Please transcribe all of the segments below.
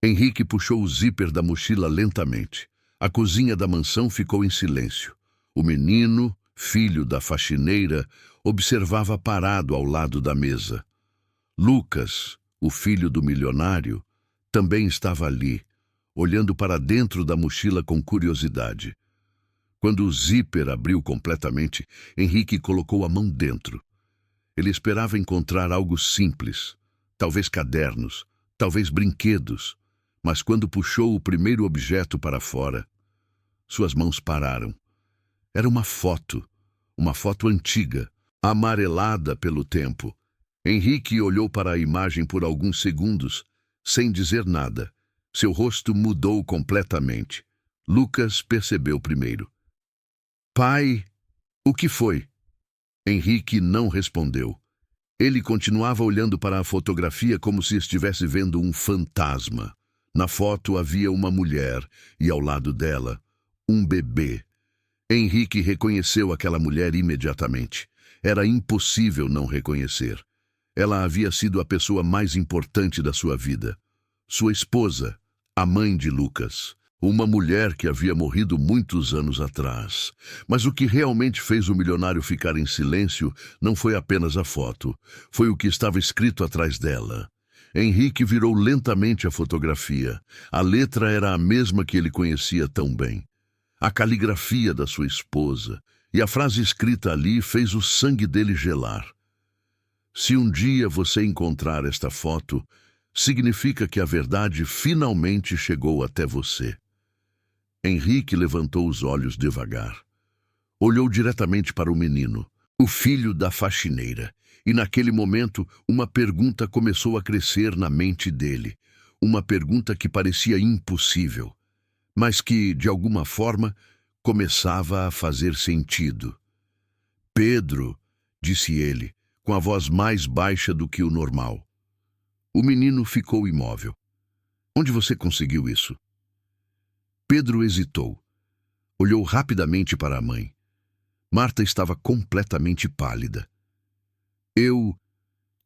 Henrique puxou o zíper da mochila lentamente. A cozinha da mansão ficou em silêncio. O menino, filho da faxineira, observava parado ao lado da mesa. Lucas, o filho do milionário, também estava ali, olhando para dentro da mochila com curiosidade. Quando o zíper abriu completamente, Henrique colocou a mão dentro. Ele esperava encontrar algo simples, talvez cadernos, talvez brinquedos, mas quando puxou o primeiro objeto para fora, suas mãos pararam. Era uma foto antiga, amarelada pelo tempo. Henrique olhou para a imagem por alguns segundos, sem dizer nada. Seu rosto mudou completamente. Lucas percebeu primeiro. Pai, o que foi? Henrique não respondeu. Ele continuava olhando para a fotografia como se estivesse vendo um fantasma. Na foto havia uma mulher e, ao lado dela, um bebê. Henrique reconheceu aquela mulher imediatamente. Era impossível não reconhecer. Ela havia sido a pessoa mais importante da sua vida. Sua esposa, a mãe de Lucas. Uma mulher que havia morrido muitos anos atrás. Mas o que realmente fez o milionário ficar em silêncio não foi apenas a foto. Foi o que estava escrito atrás dela. Henrique virou lentamente a fotografia. A letra era a mesma que ele conhecia tão bem. A caligrafia da sua esposa. E a frase escrita ali fez o sangue dele gelar. Se um dia você encontrar esta foto, significa que a verdade finalmente chegou até você. Henrique levantou os olhos devagar. Olhou diretamente para o menino, o filho da faxineira, e naquele momento uma pergunta começou a crescer na mente dele. Uma pergunta que parecia impossível, mas que, de alguma forma, começava a fazer sentido. Pedro, disse ele, com a voz mais baixa do que o normal. O menino ficou imóvel. Onde você conseguiu isso? Pedro hesitou. Olhou rapidamente para a mãe. Marta estava completamente pálida.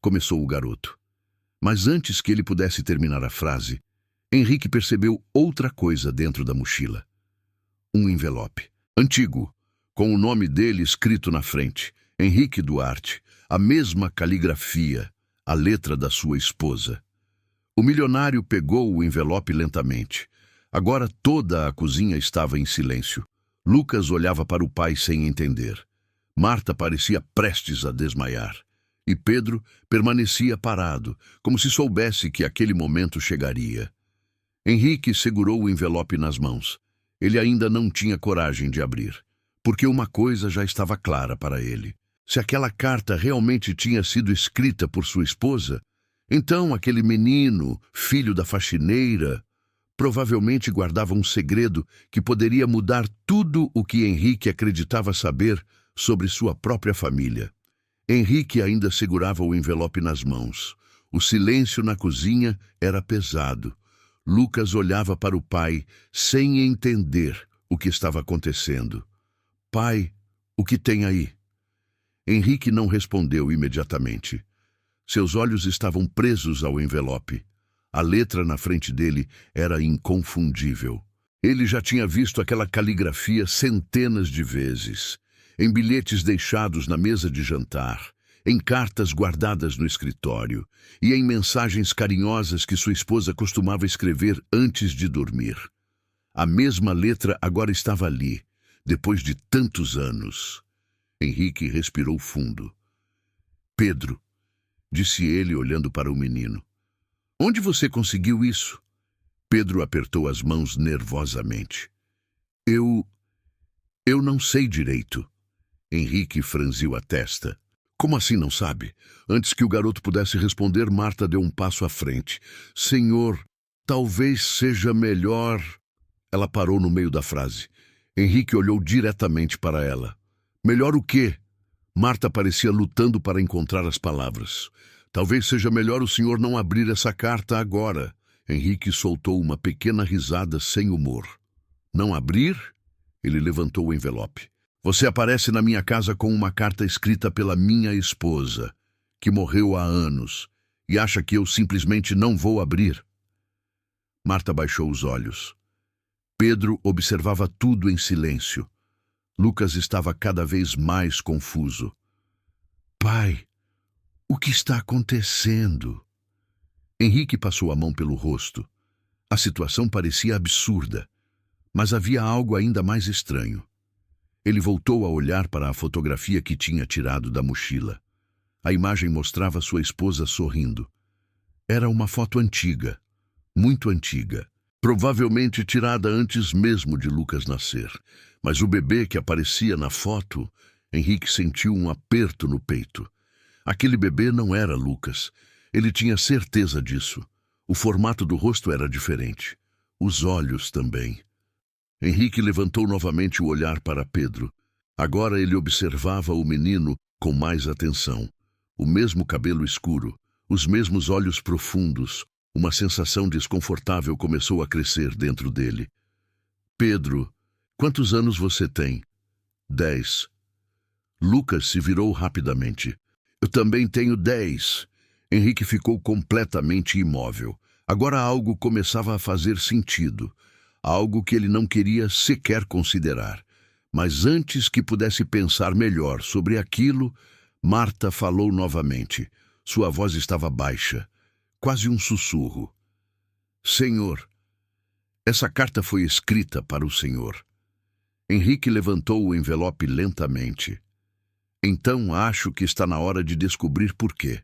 Começou o garoto. Mas antes que ele pudesse terminar a frase, Henrique percebeu outra coisa dentro da mochila. Um envelope, antigo, com o nome dele escrito na frente, Henrique Duarte, a mesma caligrafia, a letra da sua esposa. O milionário pegou o envelope lentamente. Agora toda a cozinha estava em silêncio. Lucas olhava para o pai sem entender. Marta parecia prestes a desmaiar. E Pedro permanecia parado, como se soubesse que aquele momento chegaria. Henrique segurou o envelope nas mãos. Ele ainda não tinha coragem de abrir, porque uma coisa já estava clara para ele. Se aquela carta realmente tinha sido escrita por sua esposa, então aquele menino, filho da faxineira, provavelmente guardava um segredo que poderia mudar tudo o que Henrique acreditava saber sobre sua própria família. Henrique ainda segurava o envelope nas mãos. O silêncio na cozinha era pesado. Lucas olhava para o pai sem entender o que estava acontecendo. Pai, o que tem aí? Henrique não respondeu imediatamente. Seus olhos estavam presos ao envelope. A letra na frente dele era inconfundível. Ele já tinha visto aquela caligrafia centenas de vezes, em bilhetes deixados na mesa de jantar, em cartas guardadas no escritório e em mensagens carinhosas que sua esposa costumava escrever antes de dormir. A mesma letra agora estava ali, depois de tantos anos. Henrique respirou fundo. Pedro, disse ele olhando para o menino. Onde você conseguiu isso? Pedro apertou as mãos nervosamente. Eu não sei direito. Henrique franziu a testa. Como assim não sabe? Antes que o garoto pudesse responder, Marta deu um passo à frente. Senhor, talvez seja melhor... Ela parou no meio da frase. Henrique olhou diretamente para ela. Melhor o quê? Marta parecia lutando para encontrar as palavras. Talvez seja melhor o senhor não abrir essa carta agora. Henrique soltou uma pequena risada sem humor. Não abrir? Ele levantou o envelope. Você aparece na minha casa com uma carta escrita pela minha esposa, que morreu há anos, e acha que eu simplesmente não vou abrir. Marta baixou os olhos. Pedro observava tudo em silêncio. Lucas estava cada vez mais confuso. Pai, o que está acontecendo? Henrique passou a mão pelo rosto. A situação parecia absurda, mas havia algo ainda mais estranho. Ele voltou a olhar para a fotografia que tinha tirado da mochila. A imagem mostrava sua esposa sorrindo. Era uma foto antiga, muito antiga, provavelmente tirada antes mesmo de Lucas nascer. Mas o bebê que aparecia na foto, Henrique sentiu um aperto no peito. Aquele bebê não era Lucas. Ele tinha certeza disso. O formato do rosto era diferente. Os olhos também. Henrique levantou novamente o olhar para Pedro. Agora ele observava o menino com mais atenção. O mesmo cabelo escuro, os mesmos olhos profundos. Uma sensação desconfortável começou a crescer dentro dele. Pedro, quantos anos você tem? 10. Lucas se virou rapidamente. Eu também tenho 10. Henrique ficou completamente imóvel. Agora algo começava a fazer sentido. Algo que ele não queria sequer considerar. Mas antes que pudesse pensar melhor sobre aquilo, Marta falou novamente. Sua voz estava baixa, quase um sussurro. Senhor, essa carta foi escrita para o Senhor. Henrique levantou o envelope lentamente. Então acho que está na hora de descobrir por quê.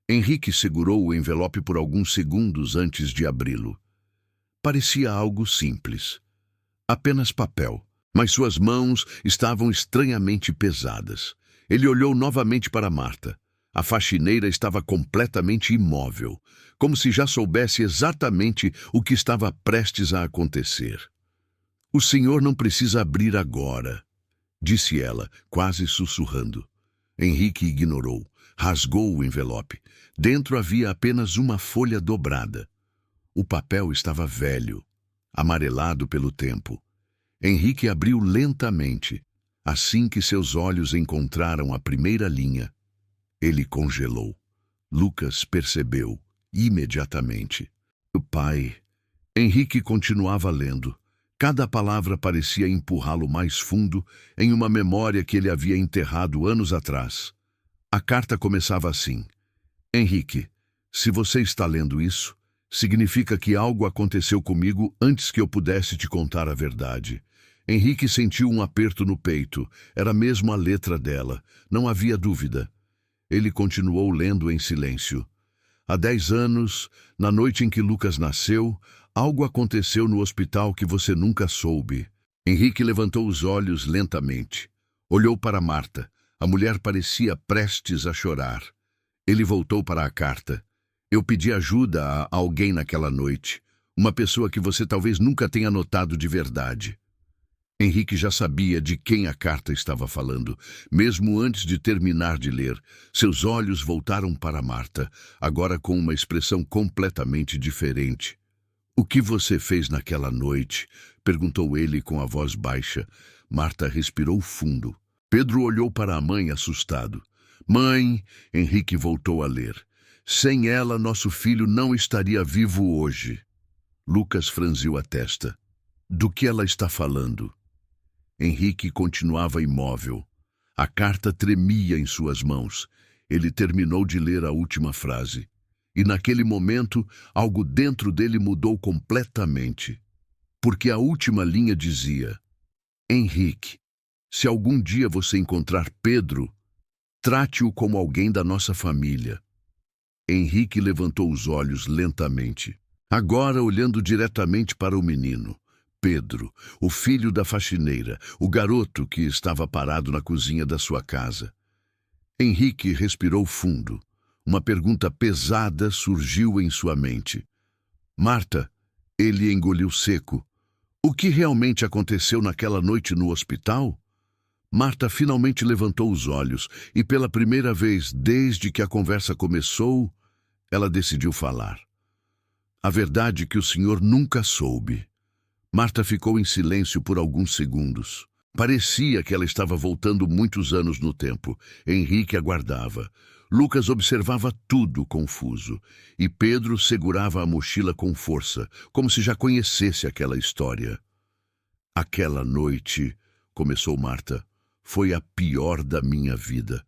Henrique segurou o envelope por alguns segundos antes de abri-lo. Parecia algo simples. Apenas papel, mas suas mãos estavam estranhamente pesadas. Ele olhou novamente para Marta. A faxineira estava completamente imóvel, como se já soubesse exatamente o que estava prestes a acontecer. O senhor não precisa abrir agora, disse ela, quase sussurrando. Henrique ignorou, rasgou o envelope. Dentro havia apenas uma folha dobrada. O papel estava velho, amarelado pelo tempo. Henrique abriu lentamente. Assim que seus olhos encontraram a primeira linha, ele congelou. Lucas percebeu imediatamente. O pai. Henrique continuava lendo. Cada palavra parecia empurrá-lo mais fundo em uma memória que ele havia enterrado anos atrás. A carta começava assim. Henrique, se você está lendo isso, significa que algo aconteceu comigo antes que eu pudesse te contar a verdade. Henrique sentiu um aperto no peito. Era mesmo a letra dela. Não havia dúvida. Ele continuou lendo em silêncio. Há 10 anos, na noite em que Lucas nasceu, algo aconteceu no hospital que você nunca soube. Henrique levantou os olhos lentamente. Olhou para Marta. A mulher parecia prestes a chorar. Ele voltou para a carta. Eu pedi ajuda a alguém naquela noite. Uma pessoa que você talvez nunca tenha notado de verdade. Henrique já sabia de quem a carta estava falando. Mesmo antes de terminar de ler, seus olhos voltaram para Marta, agora com uma expressão completamente diferente. O que você fez naquela noite? Perguntou ele com a voz baixa. Marta respirou fundo. Pedro olhou para a mãe assustado. Mãe, Henrique voltou a ler. Sem ela, nosso filho não estaria vivo hoje. Lucas franziu a testa. Do que ela está falando? Henrique continuava imóvel. A carta tremia em suas mãos. Ele terminou de ler a última frase. E naquele momento, algo dentro dele mudou completamente. Porque a última linha dizia: Henrique, se algum dia você encontrar Pedro, trate-o como alguém da nossa família. Henrique levantou os olhos lentamente, agora olhando diretamente para o menino. Pedro, o filho da faxineira, o garoto que estava parado na cozinha da sua casa. Henrique respirou fundo. Uma pergunta pesada surgiu em sua mente. Marta, ele engoliu seco. O que realmente aconteceu naquela noite no hospital? Marta finalmente levantou os olhos e, pela primeira vez desde que a conversa começou, ela decidiu falar. A verdade é que o senhor nunca soube. Marta ficou em silêncio por alguns segundos. Parecia que ela estava voltando muitos anos no tempo. Henrique aguardava. Lucas observava tudo confuso, e Pedro segurava a mochila com força, como se já conhecesse aquela história. Aquela noite, começou Marta, foi a pior da minha vida.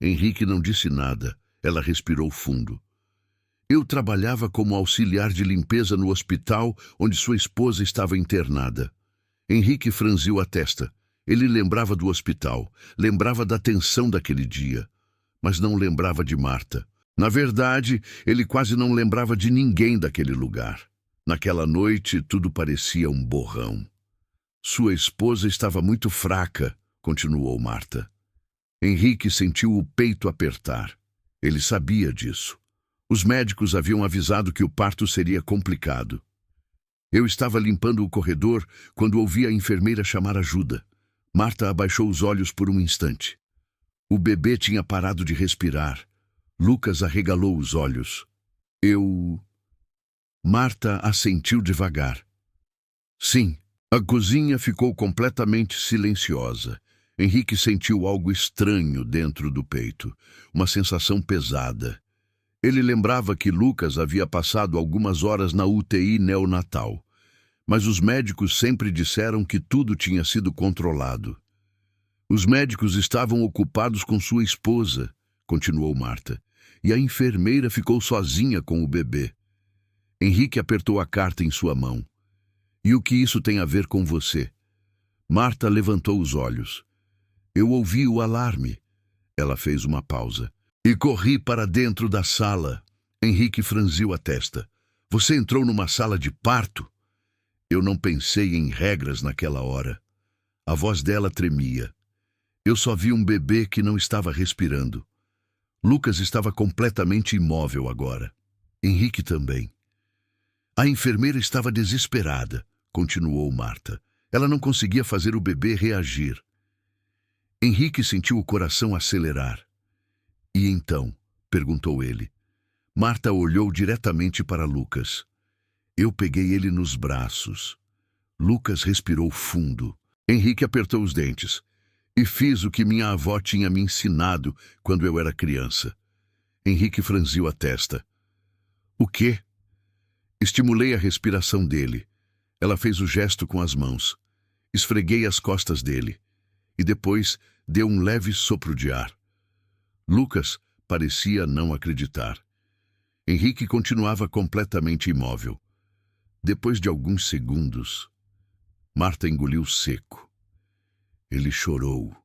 Henrique não disse nada, ela respirou fundo. Eu trabalhava como auxiliar de limpeza no hospital onde sua esposa estava internada. Henrique franziu a testa. Ele lembrava do hospital, lembrava da tensão daquele dia, mas não lembrava de Marta. Na verdade, ele quase não lembrava de ninguém daquele lugar. Naquela noite, tudo parecia um borrão. Sua esposa estava muito fraca, continuou Marta. Henrique sentiu o peito apertar. Ele sabia disso. Os médicos haviam avisado que o parto seria complicado. Eu estava limpando o corredor quando ouvi a enfermeira chamar ajuda. Marta abaixou os olhos por um instante. O bebê tinha parado de respirar. Lucas arregalou os olhos. Marta assentiu devagar. Sim. A cozinha ficou completamente silenciosa. Henrique sentiu algo estranho dentro do peito, uma sensação pesada. Ele lembrava que Lucas havia passado algumas horas na UTI neonatal, mas os médicos sempre disseram que tudo tinha sido controlado. Os médicos estavam ocupados com sua esposa, continuou Marta, e a enfermeira ficou sozinha com o bebê. Henrique apertou a carta em sua mão. E o que isso tem a ver com você? Marta levantou os olhos. Eu ouvi o alarme. Ela fez uma pausa. E corri para dentro da sala. Henrique franziu a testa. Você entrou numa sala de parto? Eu não pensei em regras naquela hora. A voz dela tremia. Eu só vi um bebê que não estava respirando. Lucas estava completamente imóvel agora. Henrique também. A enfermeira estava desesperada, continuou Marta. Ela não conseguia fazer o bebê reagir. Henrique sentiu o coração acelerar. E então? Perguntou ele. Marta olhou diretamente para Lucas. Eu peguei ele nos braços. Lucas respirou fundo. Henrique apertou os dentes. E fiz o que minha avó tinha me ensinado quando eu era criança. Henrique franziu a testa. O quê? Estimulei a respiração dele. Ela fez o gesto com as mãos. Esfreguei as costas dele. E depois deu um leve sopro de ar. Lucas parecia não acreditar. Henrique continuava completamente imóvel. Depois de alguns segundos, Marta engoliu seco. Ele chorou.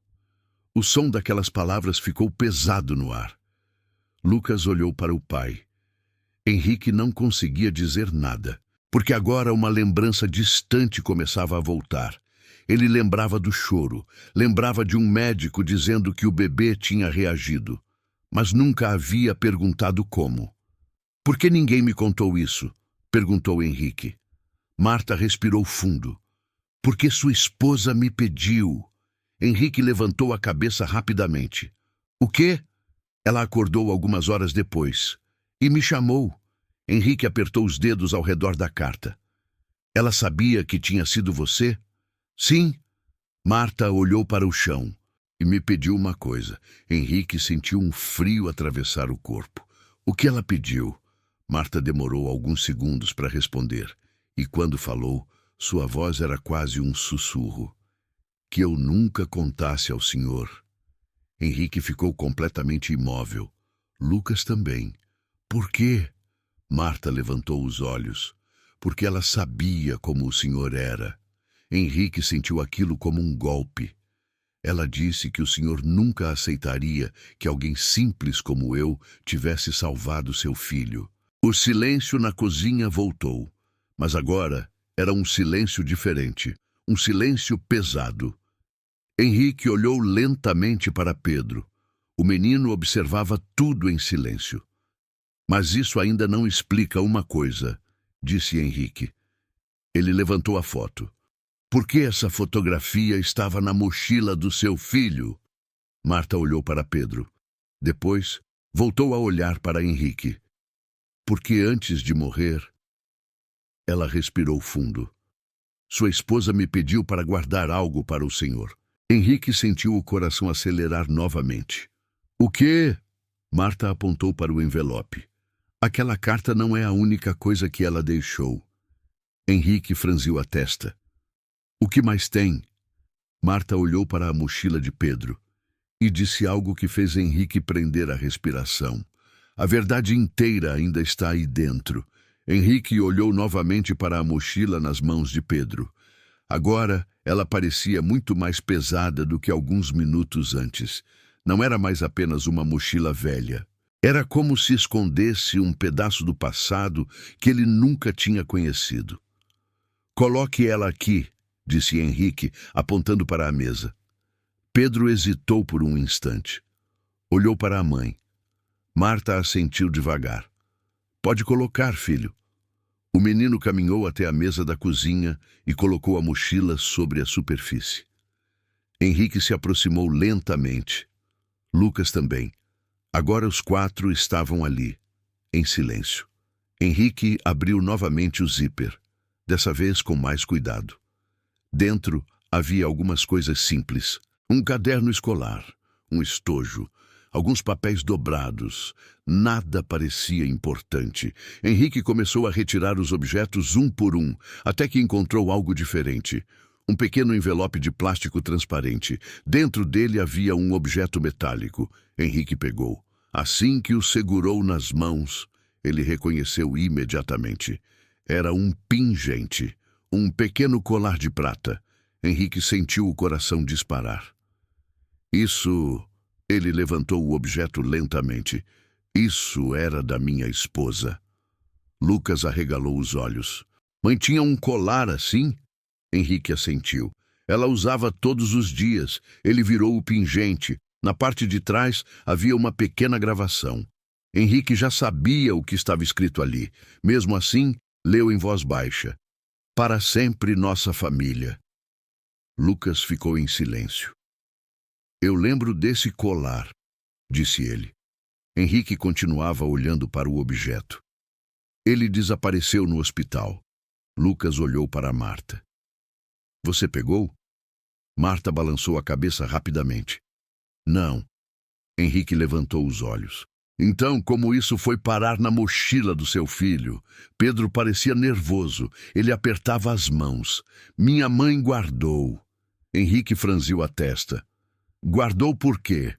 O som daquelas palavras ficou pesado no ar. Lucas olhou para o pai. Henrique não conseguia dizer nada, porque agora uma lembrança distante começava a voltar. Ele lembrava do choro, lembrava de um médico dizendo que o bebê tinha reagido, mas nunca havia perguntado como. Por que ninguém me contou isso? Perguntou Henrique. Marta respirou fundo. Porque sua esposa me pediu. Henrique levantou a cabeça rapidamente. O quê? Ela acordou algumas horas depois. E me chamou. Henrique apertou os dedos ao redor da carta. Ela sabia que tinha sido você? Sim. Marta olhou para o chão e me pediu uma coisa. Henrique sentiu um frio atravessar o corpo. O que ela pediu? Marta demorou alguns segundos para responder. E quando falou, sua voz era quase um sussurro. Que eu nunca contasse ao senhor. Henrique ficou completamente imóvel. Lucas também. Por quê? Marta levantou os olhos. Porque ela sabia como o senhor era. Henrique sentiu aquilo como um golpe. Ela disse que o senhor nunca aceitaria que alguém simples como eu tivesse salvado seu filho. O silêncio na cozinha voltou. Mas agora era um silêncio diferente. Um silêncio pesado. Henrique olhou lentamente para Pedro. O menino observava tudo em silêncio. Mas isso ainda não explica uma coisa, disse Henrique. Ele levantou a foto. Por que essa fotografia estava na mochila do seu filho? Marta olhou para Pedro. Depois, voltou a olhar para Henrique. Porque antes de morrer, ela respirou fundo. Sua esposa me pediu para guardar algo para o senhor. Henrique sentiu o coração acelerar novamente. O quê? Marta apontou para o envelope. Aquela carta não é a única coisa que ela deixou. Henrique franziu a testa. O que mais tem? Marta olhou para a mochila de Pedro e disse algo que fez Henrique prender a respiração. A verdade inteira ainda está aí dentro. Henrique olhou novamente para a mochila nas mãos de Pedro. Agora, ela parecia muito mais pesada do que alguns minutos antes. Não era mais apenas uma mochila velha. Era como se escondesse um pedaço do passado que ele nunca tinha conhecido. Coloque ela aqui, disse Henrique, apontando para a mesa. Pedro hesitou por um instante. Olhou para a mãe. Marta assentiu devagar. Pode colocar, filho. O menino caminhou até a mesa da cozinha e colocou a mochila sobre a superfície. Henrique se aproximou lentamente. Lucas também. Agora os quatro estavam ali, em silêncio. Henrique abriu novamente o zíper, dessa vez com mais cuidado. Dentro havia algumas coisas simples. Um caderno escolar, um estojo, alguns papéis dobrados. Nada parecia importante. Henrique começou a retirar os objetos um por um, até que encontrou algo diferente. Um pequeno envelope de plástico transparente. Dentro dele havia um objeto metálico. Henrique pegou. Assim que o segurou nas mãos, ele reconheceu imediatamente. Era um pingente, um pequeno colar de prata. Henrique sentiu o coração disparar. Isso... Ele levantou o objeto lentamente. Isso era da minha esposa. Lucas arregalou os olhos. Mãe tinha um colar assim? Henrique assentiu. Ela usava todos os dias. Ele virou o pingente. Na parte de trás havia uma pequena gravação. Henrique já sabia o que estava escrito ali. Mesmo assim, leu em voz baixa. Para sempre nossa família. Lucas ficou em silêncio. Eu lembro desse colar, disse ele. Henrique continuava olhando para o objeto. Ele desapareceu no hospital. Lucas olhou para Marta. Você pegou? Marta balançou a cabeça rapidamente. Não. Henrique levantou os olhos. Então, como isso foi parar na mochila do seu filho? Pedro parecia nervoso. Ele apertava as mãos. Minha mãe guardou. Henrique franziu a testa. Guardou por quê?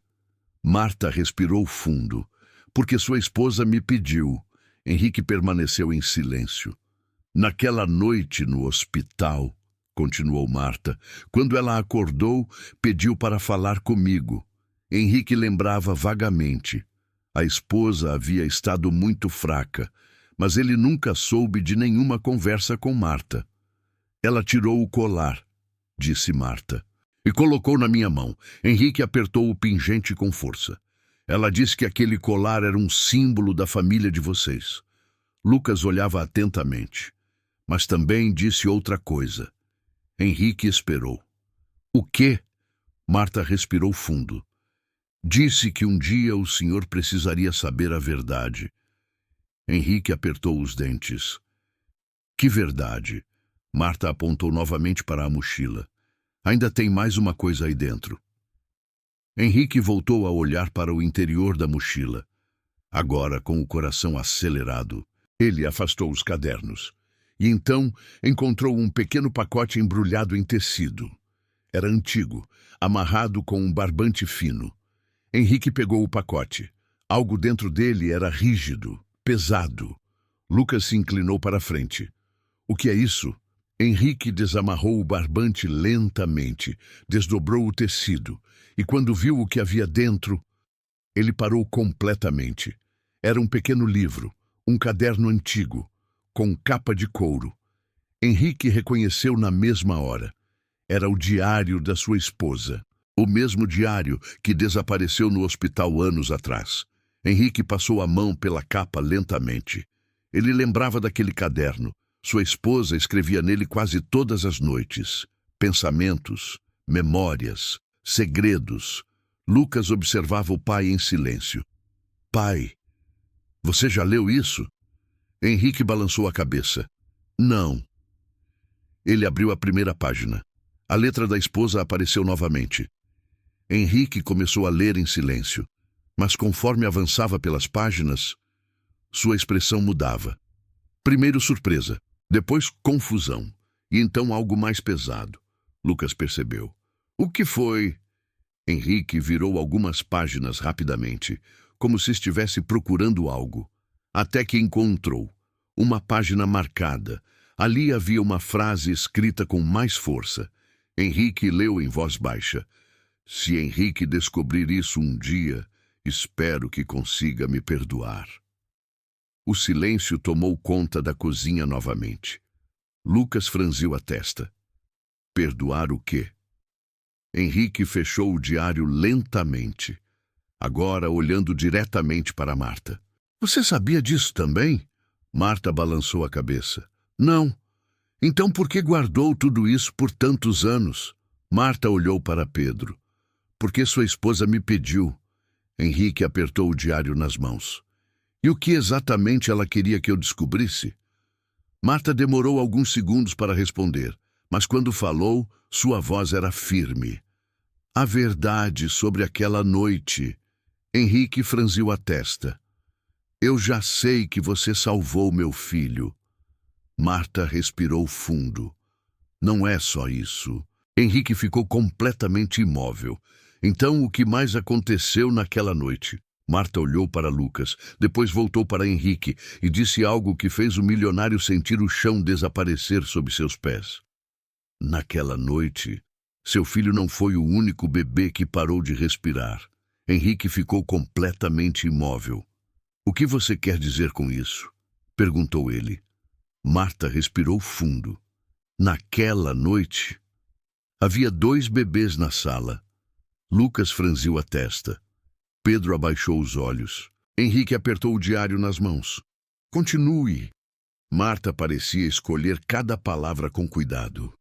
Marta respirou fundo. Porque sua esposa me pediu. Henrique permaneceu em silêncio. Naquela noite no hospital, continuou Marta, quando ela acordou, pediu para falar comigo. Henrique lembrava vagamente. A esposa havia estado muito fraca, mas ele nunca soube de nenhuma conversa com Marta. Ela tirou o colar, disse Marta, e colocou na minha mão. Henrique apertou o pingente com força. Ela disse que aquele colar era um símbolo da família de vocês. Lucas olhava atentamente, mas também disse outra coisa. Henrique esperou. O quê? Marta respirou fundo. Disse que um dia o senhor precisaria saber a verdade. Henrique apertou os dentes. Que verdade? Marta apontou novamente para a mochila. Ainda tem mais uma coisa aí dentro. Henrique voltou a olhar para o interior da mochila. Agora, com o coração acelerado, ele afastou os cadernos. E então encontrou um pequeno pacote embrulhado em tecido. Era antigo, amarrado com um barbante fino. Henrique pegou o pacote. Algo dentro dele era rígido, pesado. Lucas se inclinou para a frente. O que é isso? Henrique desamarrou o barbante lentamente, desdobrou o tecido, e quando viu o que havia dentro, ele parou completamente. Era um pequeno livro, um caderno antigo, com capa de couro. Henrique reconheceu na mesma hora. Era o diário da sua esposa, o mesmo diário que desapareceu no hospital anos atrás. Henrique passou a mão pela capa lentamente. Ele lembrava daquele caderno. Sua esposa escrevia nele quase todas as noites. Pensamentos, memórias, segredos. Lucas observava o pai em silêncio. Pai, você já leu isso? Henrique balançou a cabeça. Não. Ele abriu a primeira página. A letra da esposa apareceu novamente. Henrique começou a ler em silêncio. Mas conforme avançava pelas páginas, sua expressão mudava. Primeiro surpresa, depois confusão, e então algo mais pesado. Lucas percebeu. O que foi? Henrique virou algumas páginas rapidamente, como se estivesse procurando algo, até que encontrou uma página marcada. Ali havia uma frase escrita com mais força. Henrique leu em voz baixa. Se Henrique descobrir isso um dia, espero que consiga me perdoar. O silêncio tomou conta da cozinha novamente. Lucas franziu a testa. Perdoar o quê? Henrique fechou o diário lentamente, agora olhando diretamente para Marta. Você sabia disso também? Marta balançou a cabeça. Não. Então por que guardou tudo isso por tantos anos? Marta olhou para Pedro. Porque sua esposa me pediu. Henrique apertou o diário nas mãos. E o que exatamente ela queria que eu descobrisse? Marta demorou alguns segundos para responder, mas quando falou, sua voz era firme. A verdade sobre aquela noite. Henrique franziu a testa. Eu já sei que você salvou meu filho. Marta respirou fundo. Não é só isso. Henrique ficou completamente imóvel. Então, o que mais aconteceu naquela noite? Marta olhou para Lucas, depois voltou para Henrique e disse algo que fez o milionário sentir o chão desaparecer sob seus pés. Naquela noite, seu filho não foi o único bebê que parou de respirar. Henrique ficou completamente imóvel. O que você quer dizer com isso? Perguntou ele. Marta respirou fundo. Naquela noite, havia 2 bebês na sala. Lucas franziu a testa. Pedro abaixou os olhos. Henrique apertou o diário nas mãos. Continue. Marta parecia escolher cada palavra com cuidado.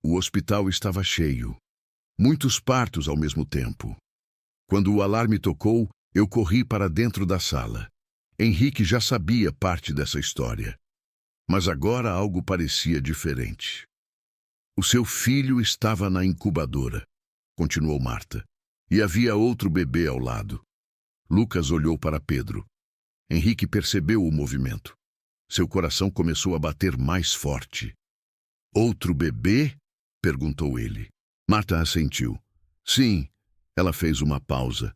O hospital estava cheio. Muitos partos ao mesmo tempo. Quando o alarme tocou, eu corri para dentro da sala. Henrique já sabia parte dessa história. Mas agora algo parecia diferente. O seu filho estava na incubadora, continuou Marta. E havia outro bebê ao lado. Lucas olhou para Pedro. Henrique percebeu o movimento. Seu coração começou a bater mais forte. Outro bebê? Perguntou ele. Marta assentiu. Sim, ela fez uma pausa.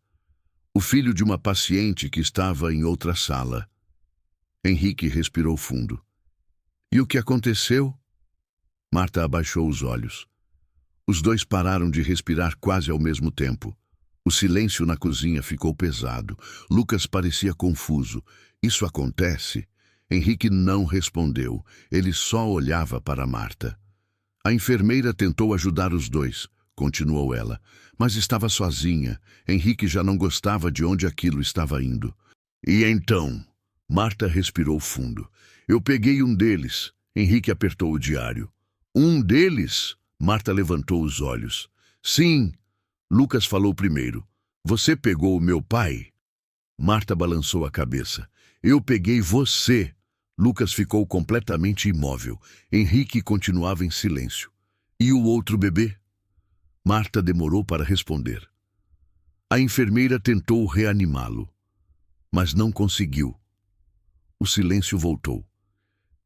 O filho de uma paciente que estava em outra sala. Henrique respirou fundo. E o que aconteceu? Marta abaixou os olhos. Os dois pararam de respirar quase ao mesmo tempo. O silêncio na cozinha ficou pesado. Lucas parecia confuso. Isso acontece? Henrique não respondeu. Ele só olhava para Marta. A enfermeira tentou ajudar os dois, continuou ela, mas estava sozinha. Henrique já não gostava de onde aquilo estava indo. E então? Marta respirou fundo. Eu peguei um deles. Henrique apertou o diário. Um deles? Marta levantou os olhos. Sim. Lucas falou primeiro. Você pegou o meu pai? Marta balançou a cabeça. Eu peguei você. Lucas ficou completamente imóvel. Henrique continuava em silêncio. E o outro bebê? Marta demorou para responder. A enfermeira tentou reanimá-lo, mas não conseguiu. O silêncio voltou.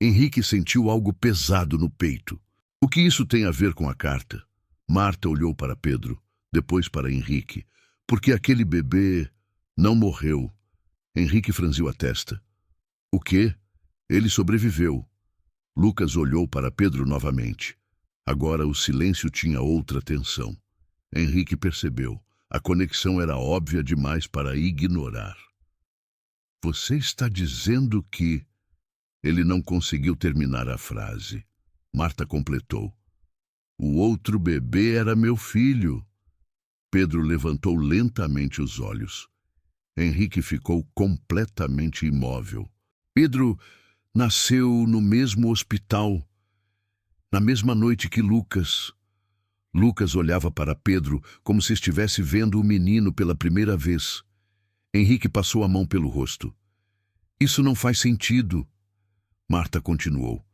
Henrique sentiu algo pesado no peito. O que isso tem a ver com a carta? Marta olhou para Pedro, depois para Henrique. Porque aquele bebê não morreu. Henrique franziu a testa. O quê? Ele sobreviveu. Lucas olhou para Pedro novamente. Agora o silêncio tinha outra tensão. Henrique percebeu. A conexão era óbvia demais para ignorar. Você está dizendo que... Ele não conseguiu terminar a frase. Marta completou. O outro bebê era meu filho. Pedro levantou lentamente os olhos. Henrique ficou completamente imóvel. Pedro nasceu no mesmo hospital, na mesma noite que Lucas. Lucas olhava para Pedro como se estivesse vendo o menino pela primeira vez. Henrique passou a mão pelo rosto. Isso não faz sentido. Marta continuou.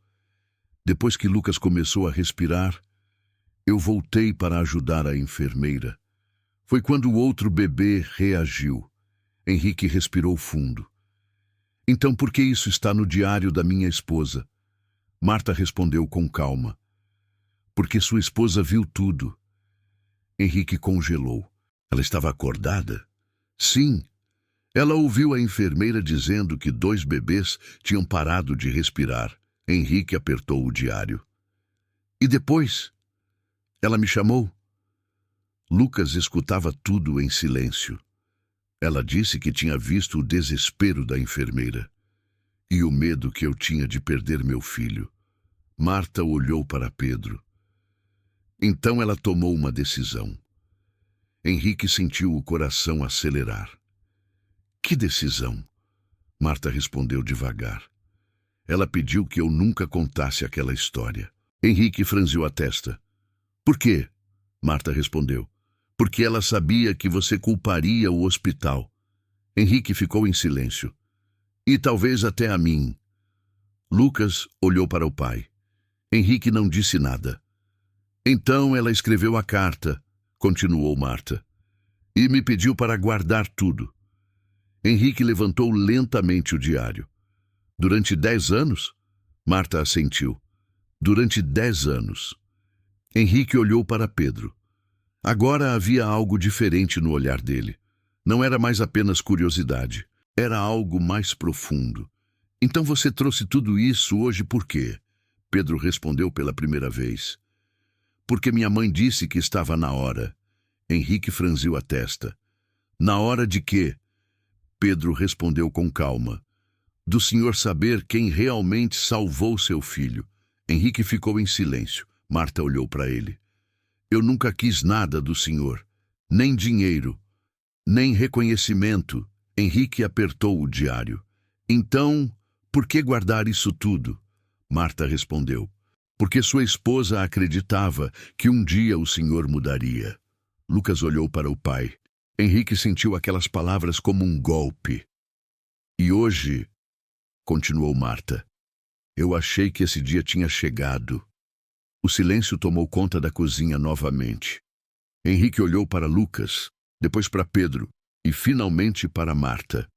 Depois que Lucas começou a respirar, eu voltei para ajudar a enfermeira. Foi quando o outro bebê reagiu. Henrique respirou fundo. Então por que isso está no diário da minha esposa? Marta respondeu com calma. Porque sua esposa viu tudo. Henrique congelou. Ela estava acordada? Sim. Ela ouviu a enfermeira dizendo que 2 bebês tinham parado de respirar. Henrique apertou o diário. E depois? Ela me chamou. Lucas escutava tudo em silêncio. Ela disse que tinha visto o desespero da enfermeira e o medo que eu tinha de perder meu filho. Marta olhou para Pedro. Então ela tomou uma decisão. Henrique sentiu o coração acelerar. Que decisão? Marta respondeu devagar. Ela pediu que eu nunca contasse aquela história. Henrique franziu a testa. Por quê? Marta respondeu. Porque ela sabia que você culparia o hospital. Henrique ficou em silêncio. E talvez até a mim. Lucas olhou para o pai. Henrique não disse nada. Então ela escreveu a carta, continuou Marta, e me pediu para guardar tudo. Henrique levantou lentamente o diário. Durante 10 anos? Marta assentiu. Durante 10 anos. Henrique olhou para Pedro. Agora havia algo diferente no olhar dele. Não era mais apenas curiosidade. Era algo mais profundo. Então você trouxe tudo isso hoje por quê? Pedro respondeu pela primeira vez. Porque minha mãe disse que estava na hora. Henrique franziu a testa. Na hora de quê? Pedro respondeu com calma. Do senhor saber quem realmente salvou seu filho. Henrique ficou em silêncio. Marta olhou para ele. Eu nunca quis nada do senhor. Nem dinheiro. Nem reconhecimento. Henrique apertou o diário. Então, por que guardar isso tudo? Marta respondeu. Porque sua esposa acreditava que um dia o senhor mudaria. Lucas olhou para o pai. Henrique sentiu aquelas palavras como um golpe. E hoje, continuou Marta, eu achei que esse dia tinha chegado. O silêncio tomou conta da cozinha novamente. Henrique olhou para Lucas, depois para Pedro e finalmente para Marta.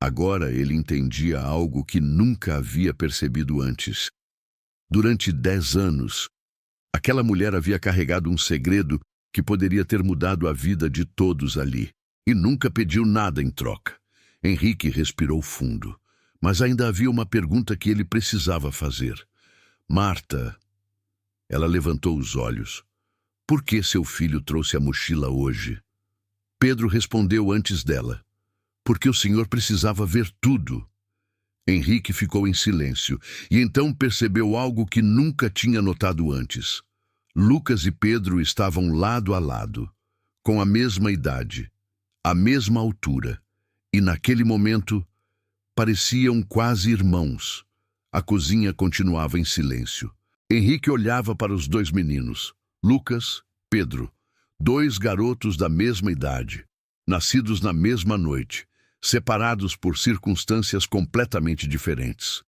Agora ele entendia algo que nunca havia percebido antes. Durante 10 anos, aquela mulher havia carregado um segredo que poderia ter mudado a vida de todos ali, e nunca pediu nada em troca. Henrique respirou fundo, mas ainda havia uma pergunta que ele precisava fazer. Marta, ela levantou os olhos. Por que seu filho trouxe a mochila hoje? Pedro respondeu antes dela. Porque o senhor precisava ver tudo. Henrique ficou em silêncio, e então percebeu algo que nunca tinha notado antes. Lucas e Pedro estavam lado a lado, com a mesma idade, a mesma altura, e naquele momento pareciam quase irmãos. A cozinha continuava em silêncio. Henrique olhava para os 2 meninos, Lucas, Pedro, 2 garotos da mesma idade, nascidos na mesma noite, separados por circunstâncias completamente diferentes.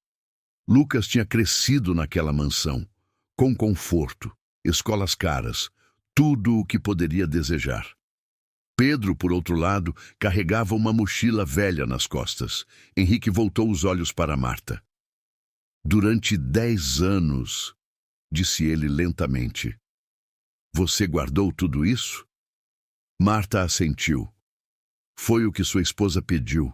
Lucas tinha crescido naquela mansão, com conforto, escolas caras, tudo o que poderia desejar. Pedro, por outro lado, carregava uma mochila velha nas costas. Henrique voltou os olhos para Marta. Durante 10 anos, disse ele lentamente. Você guardou tudo isso? Marta assentiu. Foi o que sua esposa pediu.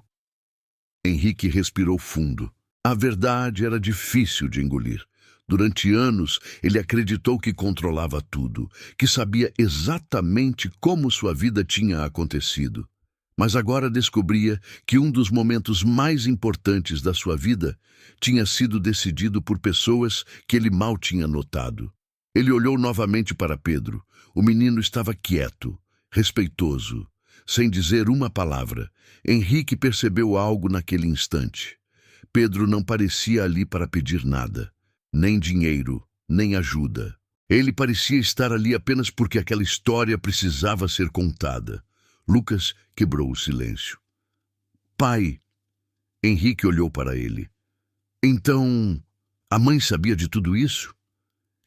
Henrique respirou fundo. A verdade era difícil de engolir. Durante anos, ele acreditou que controlava tudo, que sabia exatamente como sua vida tinha acontecido. Mas agora descobria que um dos momentos mais importantes da sua vida tinha sido decidido por pessoas que ele mal tinha notado. Ele olhou novamente para Pedro. O menino estava quieto, respeitoso, sem dizer uma palavra. Henrique percebeu algo naquele instante. Pedro não parecia ali para pedir nada, nem dinheiro, nem ajuda. Ele parecia estar ali apenas porque aquela história precisava ser contada. Lucas quebrou o silêncio. Pai, Henrique olhou para ele. Então, a mãe sabia de tudo isso?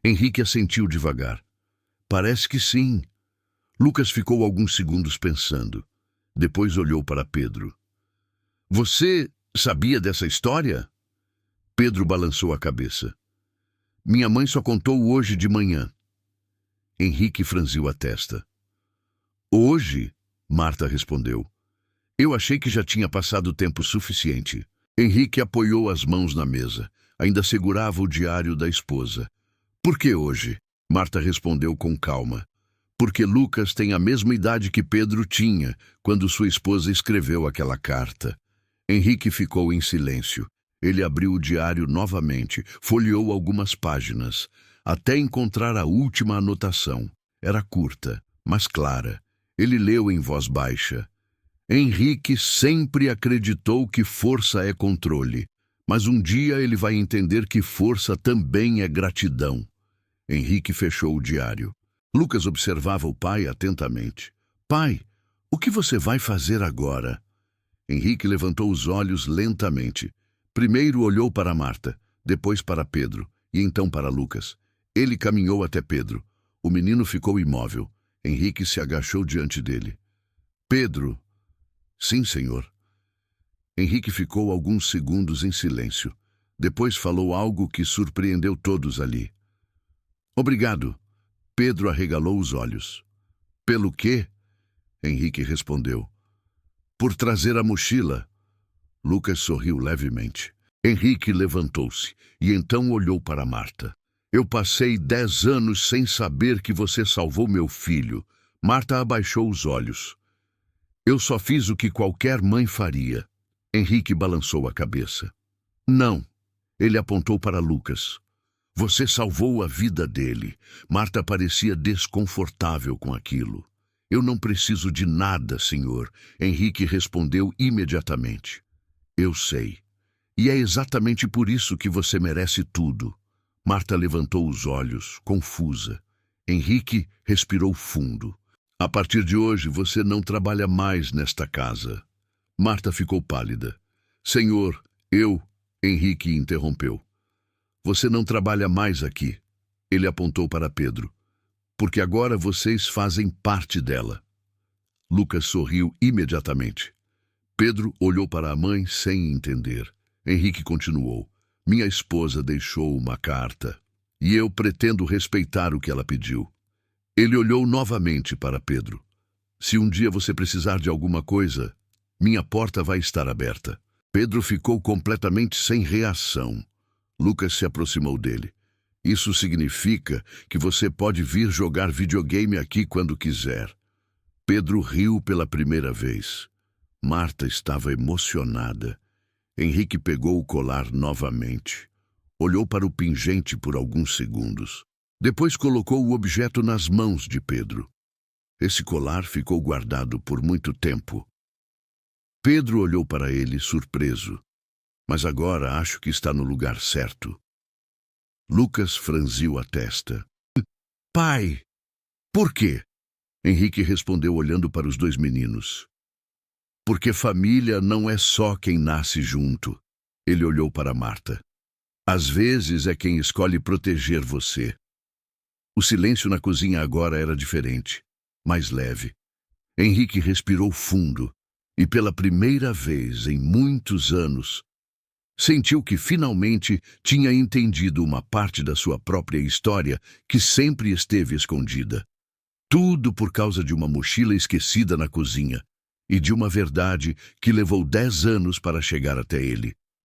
Henrique assentiu devagar. Parece que sim. Lucas ficou alguns segundos pensando. Depois olhou para Pedro. Você sabia dessa história? Pedro balançou a cabeça. Minha mãe só contou hoje de manhã. Henrique franziu a testa. Hoje? Marta respondeu. Eu achei que já tinha passado tempo suficiente. Henrique apoiou as mãos na mesa. Ainda segurava o diário da esposa. Por que hoje? Marta respondeu com calma. Porque Lucas tem a mesma idade que Pedro tinha quando sua esposa escreveu aquela carta. Henrique ficou em silêncio. Ele abriu o diário novamente, folheou algumas páginas, até encontrar a última anotação. Era curta, mas clara. Ele leu em voz baixa. Henrique sempre acreditou que força é controle, mas um dia ele vai entender que força também é gratidão. Henrique fechou o diário. Lucas observava o pai atentamente. Pai, o que você vai fazer agora? Henrique levantou os olhos lentamente. Primeiro olhou para Marta, depois para Pedro e então para Lucas. Ele caminhou até Pedro. O menino ficou imóvel. Henrique se agachou diante dele. Pedro. Sim, senhor. Henrique ficou alguns segundos em silêncio. Depois falou algo que surpreendeu todos ali. Obrigado. Pedro arregalou os olhos. Pelo quê? Henrique respondeu. Por trazer a mochila. Lucas sorriu levemente. Henrique levantou-se e então olhou para Marta. Eu passei 10 anos sem saber que você salvou meu filho. Marta abaixou os olhos. Eu só fiz o que qualquer mãe faria. Henrique balançou a cabeça. Não. Ele apontou para Lucas. Você salvou a vida dele. Marta parecia desconfortável com aquilo. Eu não preciso de nada, senhor. Henrique respondeu imediatamente. Eu sei. E é exatamente por isso que você merece tudo. Marta levantou os olhos, confusa. Henrique respirou fundo. A partir de hoje, você não trabalha mais nesta casa. Marta ficou pálida. Senhor, Henrique interrompeu. Você não trabalha mais aqui. Ele apontou para Pedro. Porque agora vocês fazem parte dela. Lucas sorriu imediatamente. Pedro olhou para a mãe sem entender. Henrique continuou. Minha esposa deixou uma carta. E eu pretendo respeitar o que ela pediu. Ele olhou novamente para Pedro. Se um dia você precisar de alguma coisa, minha porta vai estar aberta. Pedro ficou completamente sem reação. Lucas se aproximou dele. Isso significa que você pode vir jogar videogame aqui quando quiser. Pedro riu pela primeira vez. Marta estava emocionada. Henrique pegou o colar novamente. Olhou para o pingente por alguns segundos. Depois colocou o objeto nas mãos de Pedro. Esse colar ficou guardado por muito tempo. Pedro olhou para ele, surpreso. Mas agora acho que está no lugar certo. Lucas franziu a testa. Pai, por quê? Henrique respondeu olhando para os dois meninos. Porque família não é só quem nasce junto. Ele olhou para Marta. Às vezes é quem escolhe proteger você. O silêncio na cozinha agora era diferente, mais leve. Henrique respirou fundo e pela primeira vez em muitos anos, sentiu que finalmente tinha entendido uma parte da sua própria história que sempre esteve escondida. Tudo por causa de uma mochila esquecida na cozinha e de uma verdade que levou 10 anos para chegar até ele.